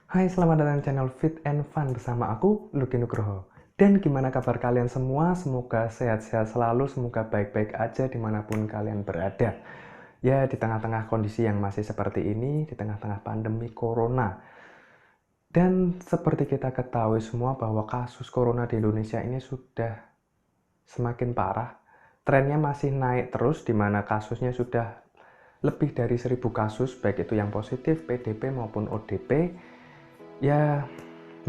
Hai, selamat datang di channel Fit and Fun bersama aku, Lucky Nugroho. Dan gimana kabar kalian semua? Semoga sehat-sehat selalu, semoga baik-baik aja dimanapun kalian berada. Ya, di tengah-tengah kondisi yang masih seperti ini, di tengah-tengah pandemi Corona. Dan seperti kita ketahui semua bahwa kasus Corona di Indonesia ini sudah semakin parah. Trennya masih naik terus, di mana kasusnya sudah lebih dari 1.000 kasus, baik itu yang positif, PDP maupun ODP. Ya,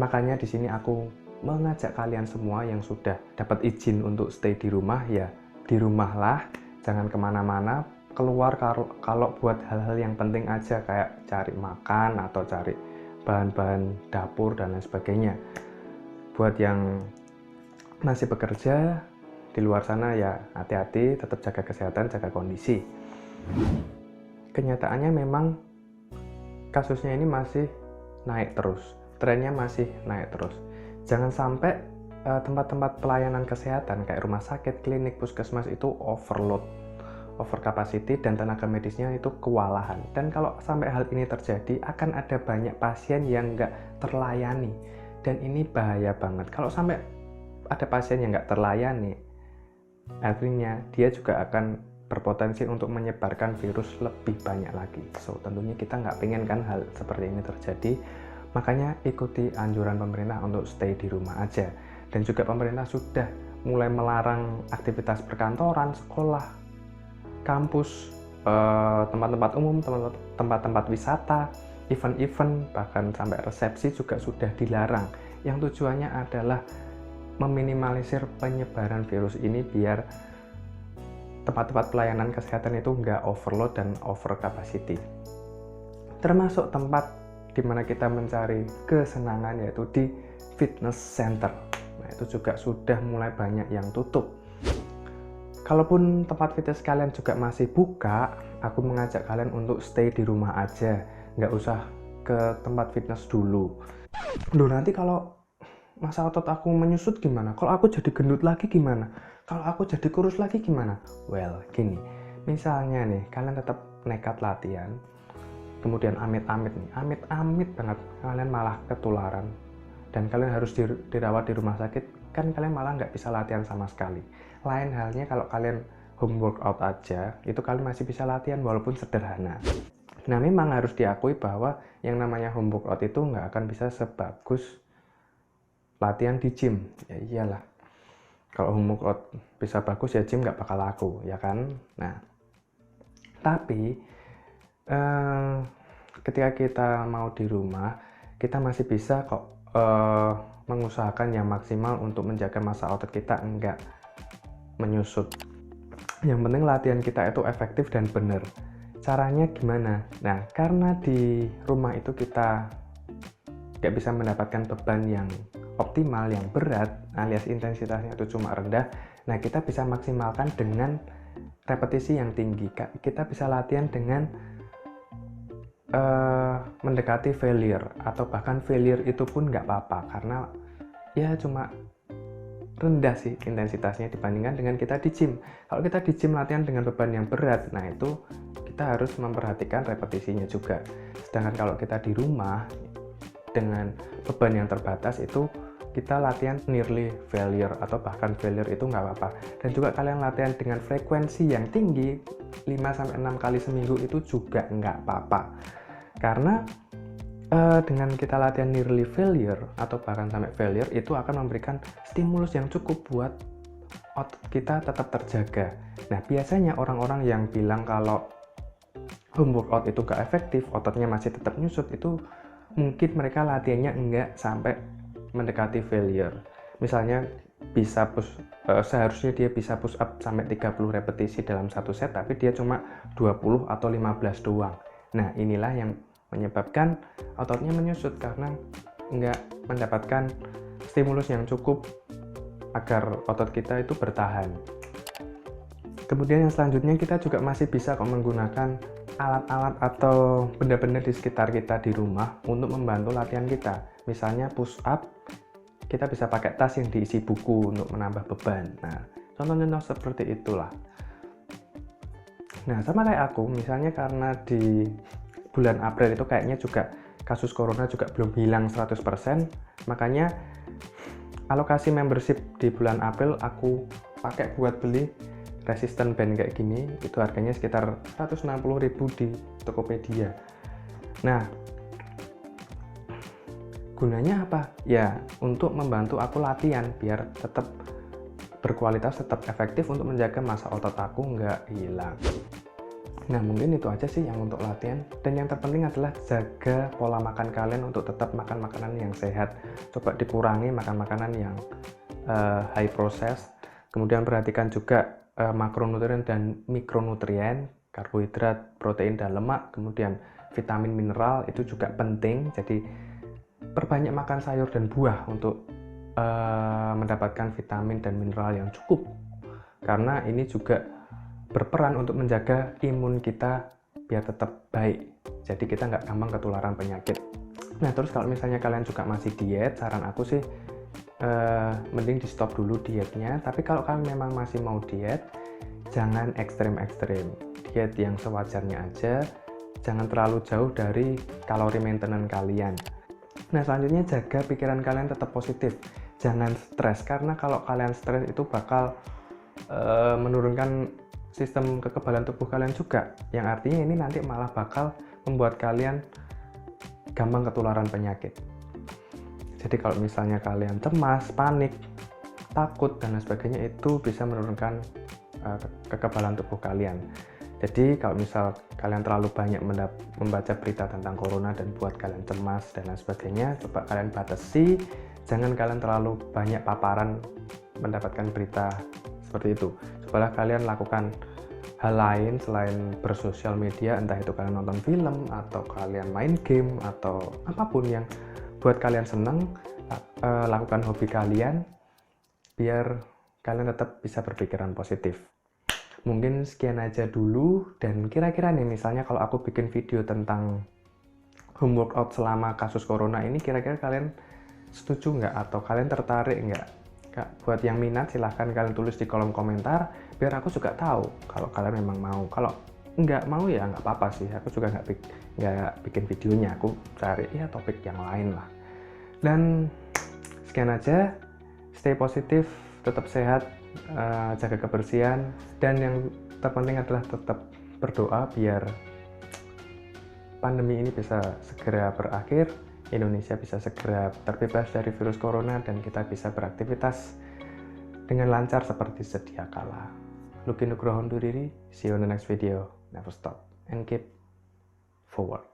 makanya di sini aku mengajak kalian semua yang sudah dapat izin untuk stay di rumah, ya di rumahlah, jangan kemana-mana, keluar kalau buat hal-hal yang penting aja kayak cari makan atau cari bahan-bahan dapur dan lain sebagainya. Buat yang masih bekerja di luar sana ya hati-hati, tetap jaga kesehatan, jaga kondisi. Kenyataannya memang kasusnya ini masih naik terus, trennya masih naik terus. Jangan sampai tempat-tempat pelayanan kesehatan kayak rumah sakit, klinik, puskesmas itu overload, over capacity, dan tenaga medisnya itu kewalahan. Dan kalau sampai hal ini terjadi, akan ada banyak pasien yang nggak terlayani. Dan ini bahaya banget. Kalau sampai ada pasien yang nggak terlayani, artinya dia juga akan berpotensi untuk menyebarkan virus lebih banyak lagi. So, tentunya kita nggak pengen kan hal seperti ini terjadi. Makanya ikuti anjuran pemerintah untuk stay di rumah aja. Dan juga pemerintah sudah mulai melarang aktivitas perkantoran, sekolah, kampus, tempat-tempat umum, tempat-tempat wisata, event-event, bahkan sampai resepsi juga sudah dilarang. Yang tujuannya adalah meminimalisir penyebaran virus ini biar tempat-tempat pelayanan kesehatan itu nggak overload dan over capacity. Termasuk tempat di mana kita mencari kesenangan yaitu di fitness center. Nah, itu juga sudah mulai banyak yang tutup. Kalaupun tempat fitness kalian juga masih buka, aku mengajak kalian untuk stay di rumah aja. Nggak usah ke tempat fitness dulu. Loh, nanti kalau masa otot aku menyusut gimana? Kalau aku jadi gendut lagi gimana? Kalau aku jadi kurus lagi gimana? Well, gini, misalnya nih, kalian tetap nekat latihan, kemudian amit-amit banget, kalian malah ketularan, dan kalian harus dirawat di rumah sakit, kan kalian malah nggak bisa latihan sama sekali. Lain halnya kalau kalian home workout aja, itu kalian masih bisa latihan walaupun sederhana. Nah, memang harus diakui bahwa yang namanya home workout itu nggak akan bisa sebagus latihan di gym. Ya iyalah, kalau home workout bisa bagus ya gym nggak bakal laku, ya kan? Nah, tapi ketika kita mau di rumah, kita masih bisa kok mengusahakan yang maksimal untuk menjaga massa otot kita enggak menyusut. Yang penting latihan kita itu efektif dan benar. Caranya gimana? Nah, karena di rumah itu kita nggak bisa mendapatkan beban yang optimal, yang berat, alias intensitasnya itu cuma rendah. Nah, kita bisa maksimalkan dengan repetisi yang tinggi. Kita bisa latihan dengan mendekati failure, atau bahkan failure itu pun nggak apa-apa, karena ya cuma rendah sih intensitasnya dibandingkan dengan kita di gym. Kalau kita di gym latihan dengan beban yang berat, nah itu kita harus memperhatikan repetisinya juga. Sedangkan kalau kita di rumah dengan beban yang terbatas, itu kita latihan nearly failure atau bahkan failure itu nggak apa-apa. Dan juga kalian latihan dengan frekuensi yang tinggi 5-6 kali seminggu itu juga nggak apa-apa, karena dengan kita latihan nearly failure atau bahkan sampai failure, itu akan memberikan stimulus yang cukup buat otot kita tetap terjaga. Nah, biasanya orang-orang yang bilang kalau home workout itu gak efektif, ototnya masih tetap nyusut, itu mungkin mereka latihannya enggak sampai mendekati failure. Misalnya seharusnya dia bisa push up sampai 30 repetisi dalam satu set, tapi dia cuma 20 atau 15 doang. Nah, inilah yang menyebabkan ototnya menyusut karena nggak mendapatkan stimulus yang cukup agar otot kita itu bertahan. Kemudian yang selanjutnya, kita juga masih bisa kok menggunakan alat-alat atau benda-benda di sekitar kita di rumah untuk membantu latihan kita. Misalnya push up, kita bisa pakai tas yang diisi buku untuk menambah beban. Nah, contoh-contoh seperti itulah. Nah, sama kayak aku, misalnya karena di bulan April itu kayaknya juga kasus corona juga belum hilang 100%, makanya alokasi membership di bulan April aku pakai buat beli resistant band kayak gini. Itu harganya sekitar 160.000 di Tokopedia. Nah, gunanya apa? Ya, untuk membantu aku latihan biar tetap berkualitas, tetap efektif untuk menjaga masa otot aku nggak hilang. Nah, mungkin itu aja sih yang untuk latihan. Dan yang terpenting adalah jaga pola makan kalian untuk tetap makan makanan yang sehat. Coba dikurangi makan makanan yang high process. Kemudian perhatikan juga makronutrien dan mikronutrien, karbohidrat, protein, dan lemak. Kemudian vitamin, mineral itu juga penting. Jadi perbanyak makan sayur dan buah untuk mendapatkan vitamin dan mineral yang cukup. Karena ini juga berperan untuk menjaga imun kita biar tetap baik. Jadi kita nggak gampang ketularan penyakit. Nah, terus kalau misalnya kalian juga masih diet, saran aku sih mending di stop dulu dietnya. Tapi kalau kalian memang masih mau diet, jangan ekstrim-ekstrim. Diet yang sewajarnya aja, jangan terlalu jauh dari kalori maintenance kalian. Nah, selanjutnya jaga pikiran kalian tetap positif. Jangan stres, karena kalau kalian stres itu bakal menurunkan sistem kekebalan tubuh kalian juga, yang artinya ini nanti malah bakal membuat kalian gampang ketularan penyakit. Jadi kalau misalnya kalian cemas, panik, takut, dan lain sebagainya, itu bisa menurunkan kekebalan tubuh kalian. Jadi kalau misal kalian terlalu banyak membaca berita tentang corona dan buat kalian cemas dan lain sebagainya, coba kalian batasi. Jangan kalian terlalu banyak paparan mendapatkan berita seperti itu. Cobalah kalian lakukan hal lain selain bersosial media, entah itu kalian nonton film, atau kalian main game, atau apapun yang buat kalian senang. Lakukan hobi kalian biar kalian tetap bisa berpikiran positif. Mungkin sekian aja dulu, dan kira-kira nih misalnya kalau aku bikin video tentang home workout selama kasus corona ini, kira-kira kalian setuju nggak atau kalian tertarik nggak? Buat yang minat silahkan kalian tulis di kolom komentar biar aku juga tahu kalau kalian memang mau. Kalau nggak mau ya nggak apa-apa sih, aku juga nggak bikin videonya, aku cari ya topik yang lain lah. Dan sekian aja, stay positif, tetap sehat, jaga kebersihan, dan yang terpenting adalah tetap berdoa biar pandemi ini bisa segera berakhir, Indonesia bisa segera terbebas dari virus corona, dan kita bisa beraktivitas dengan lancar seperti sedia kala. Lucky Nugroho undur diri, see you on the next video, never stop and keep forward.